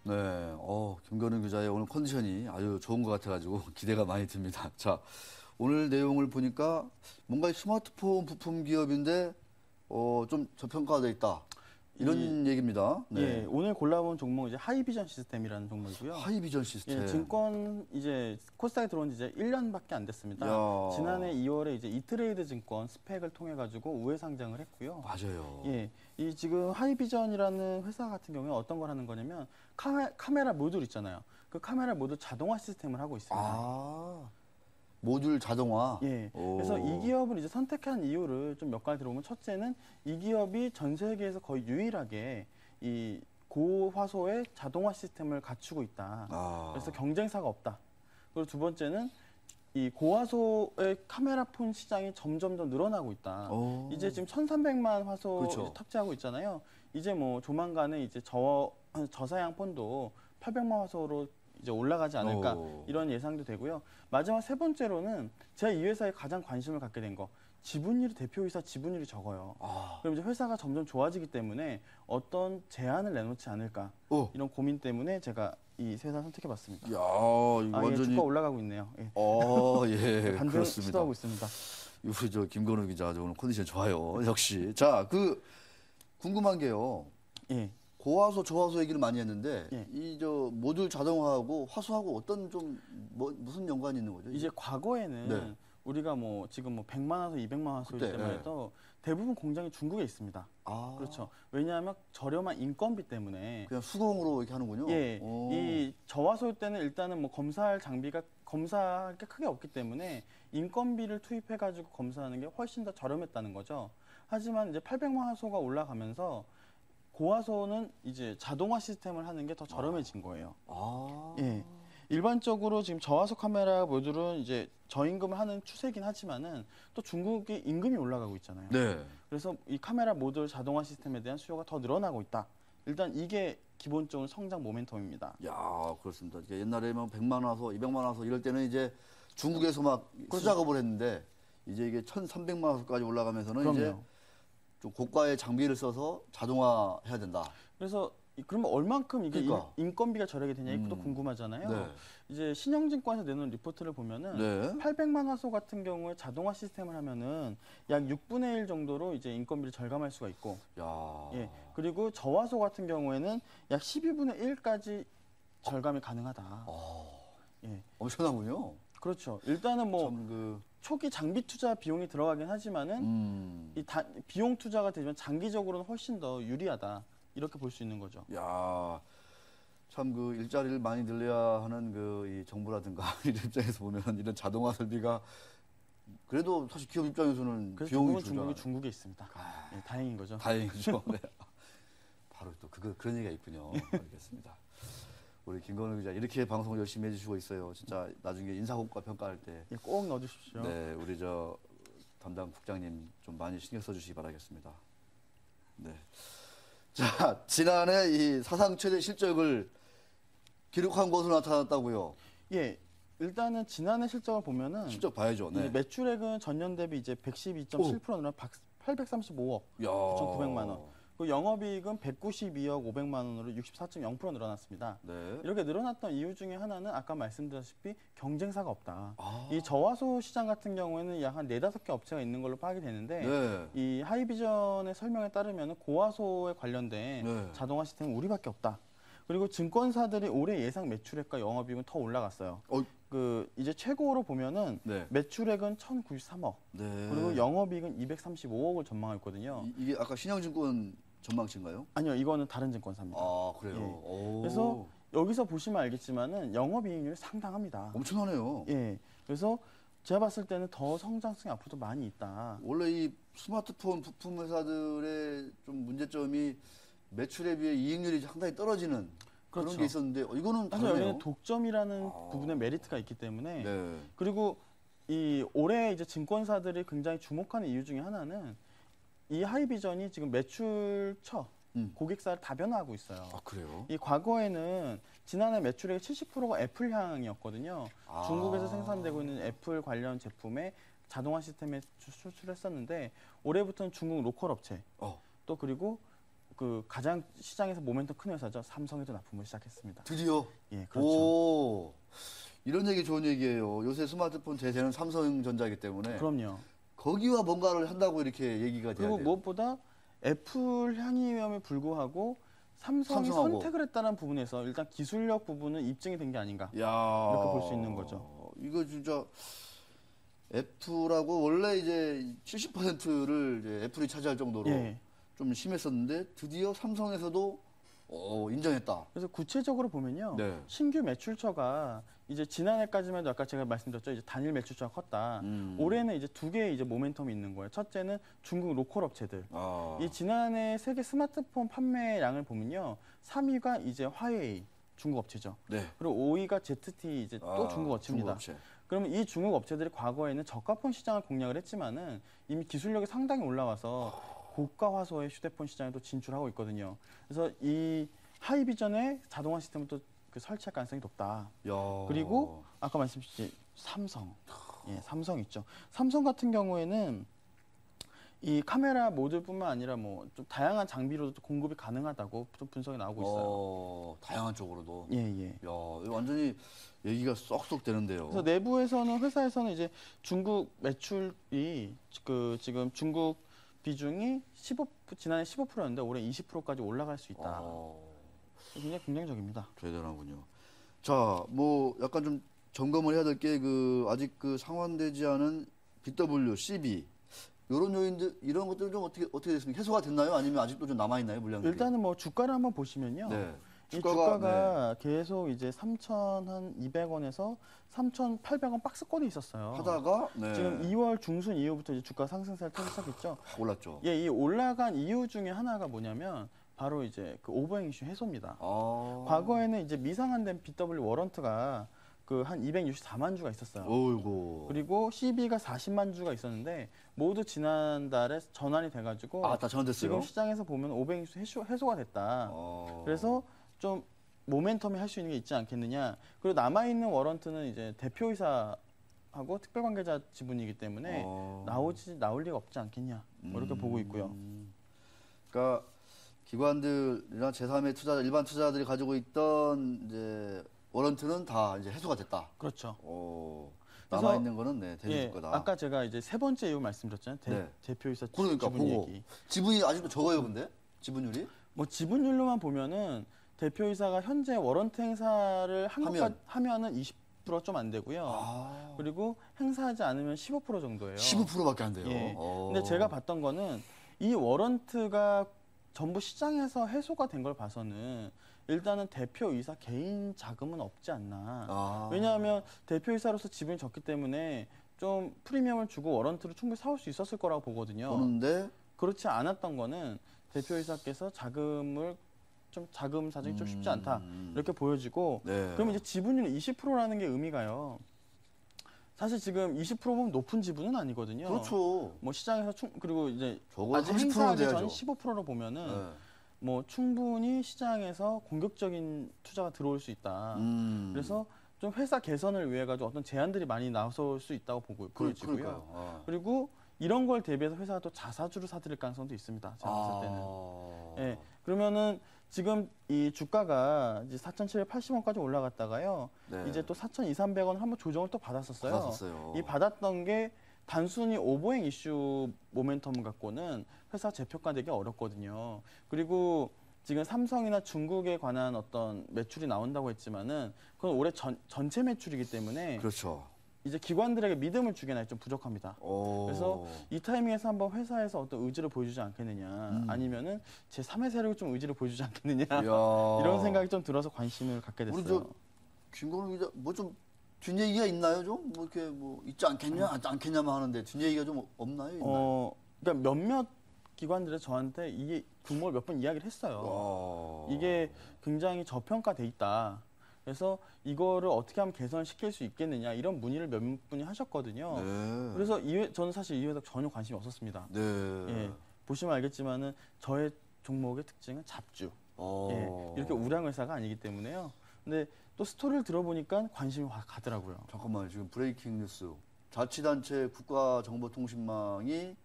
네, 김건우 기자의 오늘 컨디션이 아주 좋은 것 같아가지고 기대가 많이 듭니다. 자, 오늘 내용을 보니까 뭔가 스마트폰 부품 기업인데 좀 저평가되어 있다. 이런 얘기입니다. 네. 예, 오늘 골라본 종목은 이제 하이비전 시스템이라는 종목이고요. 하이비전 시스템. 예, 증권 이제 코스닥에 들어온 지 이제 1년밖에 안 됐습니다. 야. 지난해 2월에 이제 이트레이드 증권 스펙을 통해 가지고 우회 상장을 했고요. 맞아요. 예, 이 지금 하이비전이라는 회사 같은 경우에 어떤 걸 하는 거냐면 카메라 모듈 있잖아요. 그 카메라 모듈 자동화 시스템을 하고 있습니다. 아, 모듈 자동화. 예. 그래서 이 기업을 이제 선택한 이유를 좀 몇 가지 들어보면, 첫째는 이 기업이 전 세계에서 거의 유일하게 이 고화소의 자동화 시스템을 갖추고 있다. 그래서 경쟁사가 없다. 그리고 두 번째는 이 고화소의 카메라폰 시장이 점점 더 늘어나고 있다. 이제 지금 1,300만 화소 그렇죠. 탑재하고 있잖아요. 이제 뭐 조만간에 이제 저사양 폰도 800만 화소로 이제 올라가지 않을까, 이런 예상도 되고요. 마지막 세 번째로는 제가 이 회사에 가장 관심을 갖게 된 거, 지분율이, 대표이사 지분율이 적어요. 그럼 이제 회사가 점점 좋아지기 때문에 어떤 제한을 내놓지 않을까, 이런 고민 때문에 제가 이 회사 선택해봤습니다. 야, 이거 완전히 주가 올라가고 있네요. 예. 예, 반등 그렇습니다. 시도하고 있습니다. 우리 저 김건우 기자 오늘 컨디션 좋아요. 역시. 자, 궁금한 게요. 예. 고화소, 저화소 얘기를 많이 했는데 예. 이 저 모듈 자동화하고 화소하고 어떤 무슨 연관이 있는 거죠? 이제 과거에는 네. 우리가 뭐 지금 뭐 100만 화소, 200만 화소일 그때, 때만 예. 해도 대부분 공장이 중국에 있습니다. 그렇죠. 왜냐하면 저렴한 인건비 때문에. 그냥 수공으로 이렇게 하는군요. 예, 이 저화소일 때는 일단은 뭐 검사할 장비가 검사할 게 크게 없기 때문에 인건비를 투입해가지고 검사하는 게 훨씬 더 저렴했다는 거죠. 하지만 이제 800만 화소가 올라가면서 고화소는 이제 자동화 시스템을 하는 게 더 저렴해진 거예요. 예. 일반적으로 지금 저화소 카메라 모듈은 이제 저임금을 하는 추세긴 하지만은 또 중국이 임금이 올라가고 있잖아요. 네. 그래서 이 카메라 모듈 자동화 시스템에 대한 수요가 더 늘어나고 있다. 일단 이게 기본적으로 성장 모멘텀입니다. 야, 그렇습니다. 이게 옛날에는 100만 화소, 200만 화소 이럴 때는 이제 중국에서 막 수작업을 했는데 이제 이게 1,300만 화소까지 올라가면서는 그럼요. 이제 좀 고가의 장비를 써서 자동화해야 된다. 그래서 그러면 얼만큼 이게 그러니까. 인건비가 절약이 되냐, 이것도 궁금하잖아요. 네. 이제 신영증권에서 내놓은 리포트를 보면은 네. 800만 화소 같은 경우에 자동화 시스템을 하면은 약 6분의 1 정도로 이제 인건비를 절감할 수가 있고, 야. 예. 그리고 저화소 같은 경우에는 약 12분의 1까지 절감이 가능하다. 예. 엄청나군요. 그렇죠. 일단은 뭐 참 초기 장비 투자 비용이 들어가긴 하지만은 비용 투자가 되면 장기적으로는 훨씬 더 유리하다. 이렇게 볼 수 있는 거죠. 야, 참 일자리를 많이 늘려야 하는 이 정부라든가 이런 입장에서 보면 이런 자동화 설비가 그래도 사실 기업 입장에서는 그래서 비용이 중국에 있습니다. 예, 다행인 거죠. 다행이죠. 네. 바로 또 그런 얘기가 있군요. 알겠습니다. 우리 김건우 기자 이렇게 방송을 열심히 해주시고 있어요. 진짜 나중에 인사고과 평가할 때 예, 꼭 넣어주십시오. 네, 우리 저 담당 국장님 좀 많이 신경 써주시기 바라겠습니다. 네. 자, 지난해 이 사상 최대 실적을 기록한 것으로 나타났다고요. 예, 일단은 지난해 실적을 보면은 실적 봐야죠. 네. 매출액은 전년 대비 이제 112.7% 늘어 835억 9,900만 원. 그 영업이익은 192억 500만 원으로 64.0% 늘어났습니다. 네. 이렇게 늘어났던 이유 중에 하나는 아까 말씀드렸다시피 경쟁사가 없다. 이 저화소 시장 같은 경우에는 약 한 4-5개 업체가 있는 걸로 파악이 되는데 네. 이 하이비전의 설명에 따르면 고화소에 관련된 자동화 시스템은 우리밖에 없다. 그리고 증권사들이 올해 예상 매출액과 영업이익은 더 올라갔어요. 이제 최고로 보면은 매출액은 1,093억, 그리고 영업이익은 235억을 전망하고 있거든요. 이게 아까 신영증권 전망치인가요? 아니요, 이거는 다른 증권사입니다. 아, 그래요? 예. 그래서 여기서 보시면 알겠지만은 영업이익률이 상당합니다. 엄청나네요. 예. 그래서 제가 봤을 때는 더 성장성이 앞으로도 많이 있다. 원래 이 스마트폰 부품 회사들의 좀 문제점이 매출에 비해 이익률이 상당히 떨어지는 그런 게 있었는데 이거는 사실 다르네요. 여기는 독점이라는 부분에 메리트가 있기 때문에 네. 그리고 이 올해 이제 증권사들이 굉장히 주목하는 이유 중에 하나는 이 하이비전이 지금 매출처 고객사를 다변화하고 있어요. 아, 그래요? 이 과거에는 지난해 매출액의 70%가 애플향이었거든요. 중국에서 생산되고 있는 애플 관련 제품의 자동화 시스템에 수출했었는데 올해부터는 중국 로컬 업체 또 그리고 그 가장 시장에서 모멘텀 큰 회사죠. 삼성에도 납품을 시작했습니다. 드디어. 예, 그렇죠. 오, 이런 얘기 좋은 얘기예요. 요새 스마트폰 대세는 삼성전자이기 때문에 그럼요. 거기와 뭔가를 한다고 이렇게 얘기가 돼야 그리고 돼요. 무엇보다 애플 향임에 불구하고 삼성이 삼성하고. 선택을 했다는 부분에서 일단 기술력 부분은 입증이 된 게 아닌가 야, 이렇게 볼 수 있는 거죠. 이거 진짜 애플하고 원래 이제 70%를 이제 애플이 차지할 정도로 예. 좀 심했었는데 드디어 삼성에서도 인정했다. 그래서 구체적으로 보면요. 네. 신규 매출처가 이제 지난해까지만 해도 아까 제가 말씀드렸죠. 이제 단일 매출처가 컸다. 올해는 이제 두 개의 이제 모멘텀이 있는 거예요. 첫째는 중국 로컬 업체들. 아, 이 지난해 세계 스마트폰 판매량을 보면요. 3위가 이제 화웨이 중국 업체죠. 네. 그리고 5위가 ZT 이제 또 중국 업체입니다. 중국 업체. 그러면 이 중국 업체들이 과거에는 저가폰 시장을 공략을 했지만은 이미 기술력이 상당히 올라와서 고가 화소의 휴대폰 시장에 또 진출하고 있거든요. 그래서 이 하이비전의 자동화 시스템을 또 그 설치할 가능성이 높다. 야. 그리고 아까 말씀드렸듯이 삼성, 예, 삼성 있죠. 삼성 같은 경우에는 이 카메라 모듈뿐만 아니라 뭐 좀 다양한 장비로도 공급이 가능하다고 좀 분석이 나오고 있어요. 다양한 쪽으로도. 예, 예. 야, 이거 완전히 얘기가 쏙쏙 되는데요. 그래서 내부에서는 회사에서는 이제 중국 매출이 그 지금 중국 비중이 15 지난해 15%였는데 올해 20%까지 올라갈 수 있다. 굉장히 긍정적입니다. 대단하군요. 자, 뭐 약간 좀 점검을 해야 될 게 그 아직 그 상환되지 않은 BW, CB 이런 요인들 이런 것들은 좀 어떻게 됐습니까? 해소가 됐나요? 아니면 아직도 좀 남아 있나요, 물량들이? 일단은 뭐 주가를 한번 보시면요. 네. 이 주가가 계속 이제 3,200원에서 3,800원 박스권에 있었어요. 하다가 네. 지금 2월 중순 이후부터 이제 주가 상승세를 타기 시작했죠. 올랐죠. 예, 이 올라간 이유 중에 하나가 뭐냐면 바로 이제 그 오버행 이슈 해소입니다. 과거에는 이제 미상한된 BW 워런트가 그 한 264만 주가 있었어요. 어이고. 그리고 CB가 40만 주가 있었는데 모두 지난달에 전환이 돼가지고 다 전환됐어요. 지금 시장에서 보면 오버행 이슈 해소가 됐다. 그래서 좀 모멘텀이 할 수 있는 게 있지 않겠느냐. 그리고 남아있는 워런트는 이제 대표이사하고 특별관계자 지분이기 때문에 나올 리가 없지 않겠냐. 뭐 이렇게 보고 있고요. 그러니까 기관들이나 제3의 투자, 일반 투자들이 가지고 있던 이제 워런트는 다 이제 해소가 됐다. 그렇죠. 남아 있는 거는 네, 대주주 거다. 아까 제가 이제 세 번째 이유 말씀드렸잖아요. 네. 대표이사 그러니까 지분 보고 얘기. 지분이 아직도 적어요, 근데 지분율이? 뭐 지분율로만 보면은 대표이사가 현재 워런트 행사를 하면은 20% 좀 안 되고요. 그리고 행사하지 않으면 15% 정도예요. 15%밖에 안 돼요. 예. 근데 제가 봤던 거는 이 워런트가 전부 시장에서 해소가 된 걸 봐서는 일단은 대표이사 개인 자금은 없지 않나. 왜냐하면 대표이사로서 지분이 적기 때문에 좀 프리미엄을 주고 워런트를 충분히 사올 수 있었을 거라고 보거든요. 보는데 그렇지 않았던 거는 대표이사께서 자금 사정이 좀 쉽지 않다. 이렇게 보여지고 네. 그럼 이제 지분율 20%라는 게 의미가요. 사실 지금 20%면 높은 지분은 아니거든요. 그렇죠. 뭐 시장에서 그리고 이제 적어도 아직 30%는 행사하기 전 돼야죠. 15%로 보면은 네. 뭐 충분히 시장에서 공격적인 투자가 들어올 수 있다. 그래서 좀 회사 개선을 위해 가지고 어떤 제안들이 많이 나설 수 있다고 보여지고요. 그러니까요. 그리고 이런 걸 대비해서 회사가 또 자사주를 사들일 가능성도 있습니다. 제가 봤을 때는. 예. 그러면은 지금 이 주가가 이제 4,780원까지 올라갔다가요. 네. 이제 또 4,200~300원 한번 조정을 또 받았었어요. 받았었어요. 이 받았던 게 단순히 오버행 이슈 모멘텀 갖고는 회사 재평가되기 어렵거든요. 그리고 지금 삼성이나 중국에 관한 어떤 매출이 나온다고 했지만은 그건 올해 전체 매출이기 때문에 그렇죠. 이제 기관들에게 믿음을 주기에는 좀 부족합니다. 그래서 이 타이밍에서 한번 회사에서 어떤 의지를 보여주지 않겠느냐, 아니면은 제 3의 세력이 좀 의지를 보여주지 않겠느냐 이런 생각이 좀 들어서 관심을 갖게 됐어요. 우리 저 김건우 기자 뭐 좀 뒷얘기가 있나요, 좀? 뭐 이렇게 뭐 있지 않겠냐만 하는데 뒷얘기가 좀 없나요? 있나요? 그러니까 몇몇 기관들이 저한테 이게 규모를 몇 번 이야기를 했어요. 이게 굉장히 저평가돼 있다. 그래서 이거를 어떻게 하면 개선시킬 수 있겠느냐 이런 문의를 몇 분이 하셨거든요. 네. 그래서 저는 사실 이 회사 전혀 관심이 없었습니다. 네. 예, 보시면 알겠지만은 저의 종목의 특징은 잡주. 예, 이렇게 우량 회사가 아니기 때문에요. 근데 또 스토리를 들어보니까 관심이 확 가더라고요. 잠깐만요. 지금 브레이킹 뉴스. 자치단체 국가정보통신망이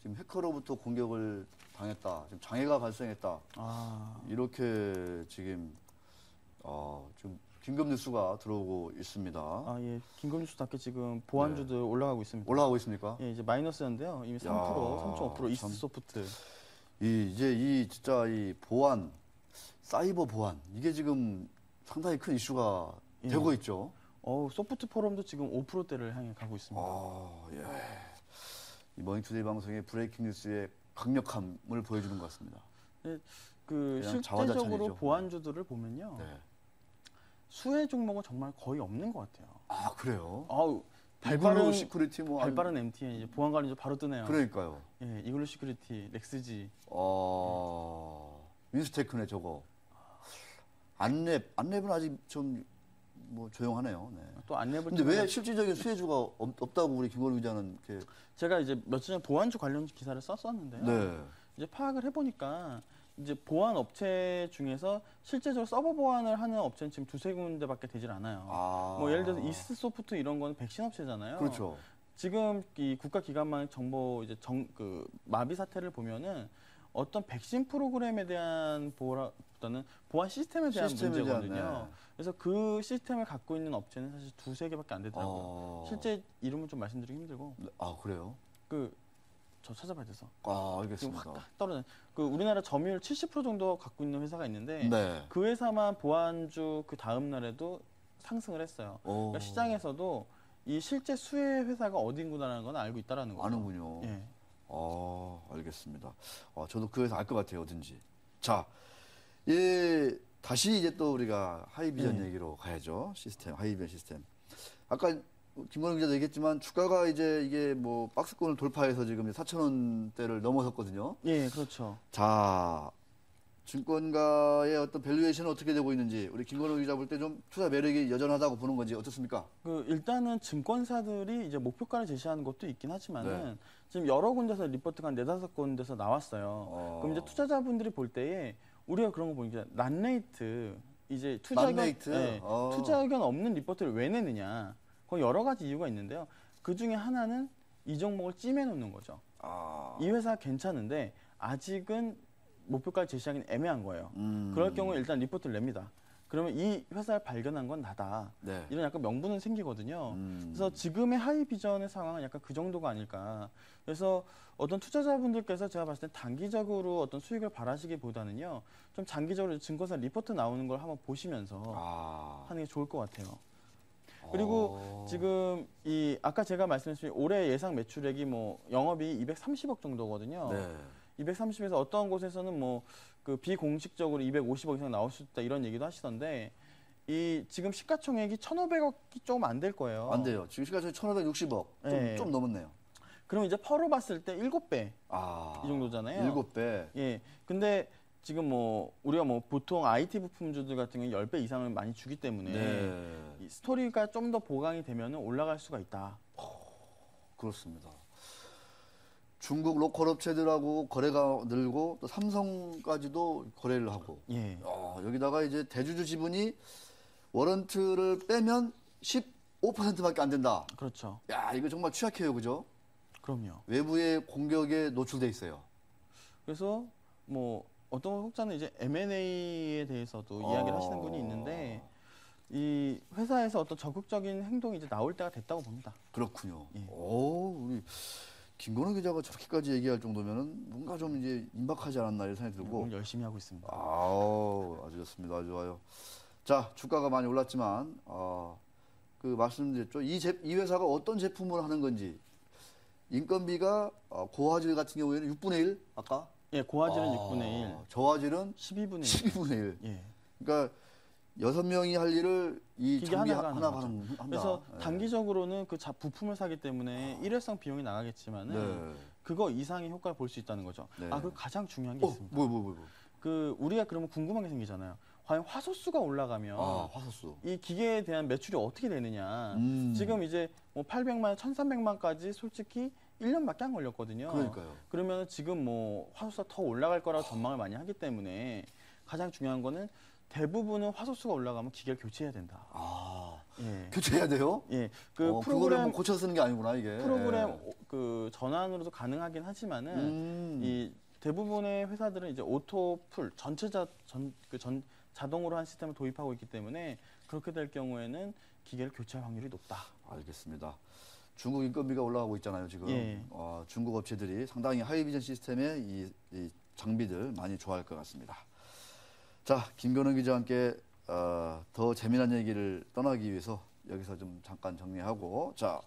지금 해커로부터 공격을 당했다. 지금 장애가 발생했다. 아, 이렇게 지금 좀 긴급 뉴스가 들어오고 있습니다. 아, 예. 긴급뉴스답게 지금 보안주들 올라가고 있습니다. 올라가고 있습니까? 예, 이제 마이너스였는데요. 이미 3%, 야, 3.5% 참. 이스트 소프트. 이제 진짜 이 보안, 사이버 보안 이게 지금 상당히 큰 이슈가 예. 되고 있죠. 소프트 포럼도 지금 5%대를 향해 가고 있습니다. 예. 이 머니투데이 방송의 브레이킹 뉴스의 강력함을 보여주는 것 같습니다. 그 그냥 실제적으로 자화자찬이죠. 보안주들을 보면요. 네. 수혜 종목은 정말 거의 없는 것 같아요. 아 그래요? 아우, 이글루 발빠른 시큐리티 뭐 발빠른 MTN 이제 보안 관련 바로 뜨네요. 그러니까요. 예, 이글루 시큐리티, 렉스지. 윈스테크네 저거. 안랩은 아직 좀 뭐 조용하네요. 네. 또 안내를 근데 왜 실질적인 수혜주가 없다고 우리 김건희 기자는 이렇게 제가 이제 며칠 전에 보안주 관련 기사를 썼었는데요. 네. 이제 파악을 해보니까 이제 보안 업체 중에서 실제적으로 서버 보안을 하는 업체는 지금 두세 군데밖에 되질 않아요. 뭐 예를 들어서 이스트 소프트 이런 거는 백신 업체잖아요. 그렇죠. 지금 이 국가기관망 정보 이제 마비 사태를 보면은 어떤 백신 프로그램에 대한 보호보다는 보안 시스템에 대한 문제거든요. 그래서 그 시스템을 갖고 있는 업체는 사실 두세 개밖에 안 되더라고요. 실제 이름은 좀 말씀드리기 힘들고. 아 그래요? 저 찾아봐야 돼서. 아 지금 알겠습니다. 확 떨어진. 그 우리나라 점유율 70% 정도 갖고 있는 회사가 있는데 네. 그 회사만 보안주 그 다음 날에도 상승을 했어요. 그러니까 시장에서도 이 실제 수혜 회사가 어딘구나라는 건 알고 있다라는 거죠. 아는군요. 예. 알겠습니다. 저도 그 회사 알 것 같아요, 어딘지. 자, 다시 이제 또 우리가 하이비전 얘기로 가야죠. 시스템, 하이비전 시스템. 아까 김건희 기자도 얘기했지만 주가가 이제 이게 뭐 박스권을 돌파해서 지금 4,000원대를 넘어섰거든요. 예, 그렇죠. 자, 증권가의 어떤 밸류에이션은 어떻게 되고 있는지 우리 김건희 기자 볼 때 좀 투자 매력이 여전하다고 보는 건지 어떻습니까? 일단은 증권사들이 이제 목표가를 제시하는 것도 있긴 하지만은 네. 지금 여러 군데서 리포트가 한 4-5군데서 나왔어요. 그럼 이제 투자자분들이 볼 때에 우리가 그런 거 보니까 란레이트 이제 란레이트? 투자 의견 없는 리포트를 왜 내느냐. 거기 여러 가지 이유가 있는데요. 그 중에 하나는 이 종목을 찜해 놓는 거죠. 이 회사 괜찮은데 아직은 목표가를 제시하기는 애매한 거예요. 그럴 경우에 일단 리포트를 냅니다. 그러면 이 회사를 발견한 건 나다. 네. 이런 약간 명분은 생기거든요. 그래서 지금의 하이비전의 상황은 약간 그 정도가 아닐까. 그래서 어떤 투자자분들께서 제가 봤을 때 단기적으로 어떤 수익을 바라시기보다는요. 좀 장기적으로 증권사 리포트 나오는 걸 한번 보시면서 하는 게 좋을 것 같아요. 그리고 지금 아까 제가 말씀드린 올해 예상 매출액이 뭐 영업이 230억 정도거든요. 네. 230에서 어떤 곳에서는 뭐 그 비공식적으로 250억 이상 나올 수 있다 이런 얘기도 하시던데 지금 시가총액이 1,500억이 조금 안 될 거예요. 안 돼요. 지금 시가총액 1,560억. 좀 넘었네요. 그럼 이제 퍼로 봤을 때 7배 이 정도잖아요. 7배. 예. 근데 지금 뭐 우리가 뭐 보통 IT 부품주들 같은 경우는 10배 이상을 많이 주기 때문에 이 스토리가 좀 더 보강이 되면 올라갈 수가 있다. 그렇습니다. 중국 로컬 업체들하고 거래가 늘고 또 삼성까지도 거래를 하고 여기다가 이제 대주주 지분이 워런트를 빼면 15%밖에 안 된다. 그렇죠. 야, 이거 정말 취약해요, 그죠? 그럼요. 외부의 공격에 노출돼 있어요. 그래서 뭐 어떤 혹자는 이제 M&A에 대해서도 이야기를 하시는 분이 있는데 이 회사에서 어떤 적극적인 행동이 이제 나올 때가 됐다고 봅니다. 그렇군요. 우리 김건희 기자가 저렇게까지 얘기할 정도면은 뭔가 좀 이제 임박하지 않았나 이런 생각이 들고. 오늘 열심히 하고 있습니다. 아주 좋습니다. 아주 좋아요. 자, 주가가 많이 올랐지만 그 말씀드렸죠. 이 회사가 어떤 제품을 하는 건지 인건비가 고화질 같은 경우에는 6분의 1 아까? 예, 고화질은 6분의 1, 저화질은 12분의 1. 12분의 1. 예. 그러니까 6명이 할 일을 이 기계 장비 하나가 하나가 하는 한다. 그래서 단기적으로는 그 부품을 사기 때문에 일회성 비용이 나가겠지만은 네. 그거 이상의 효과를 볼 수 있다는 거죠. 네. 그리고 가장 중요한 게 있습니다. 뭐. 우리가 그러면 궁금한 게 생기잖아요. 과연 화소수가 올라가면 화소수. 이 기계에 대한 매출이 어떻게 되느냐. 지금 이제 뭐 800만, 1,300만까지 솔직히 1년밖에 안 걸렸거든요. 그러니까요. 그러면 지금 뭐 화소수가 더 올라갈 거라고 전망을 많이 하기 때문에 가장 중요한 거는 대부분은 화소수가 올라가면 기계를 교체해야 된다. 예. 교체해야 돼요? 예, 그거를 프로그램 뭐 고쳐 쓰는 게 아니구나 이게. 그 전환으로도 가능하긴 하지만은 음. 이 대부분의 회사들은 이제 오토풀 자동으로 한 시스템을 도입하고 있기 때문에 그렇게 될 경우에는 기계를 교체할 확률이 높다. 알겠습니다. 중국 인건비가 올라가고 있잖아요 지금. 예. 중국 업체들이 상당히 하이비전 시스템의 이 장비들 많이 좋아할 것 같습니다. 자, 김건우 기자와 함께 더 재미난 얘기를 떠나기 위해서 여기서 좀 잠깐 정리하고 자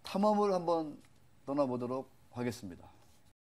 탐험을 한번 떠나보도록 하겠습니다.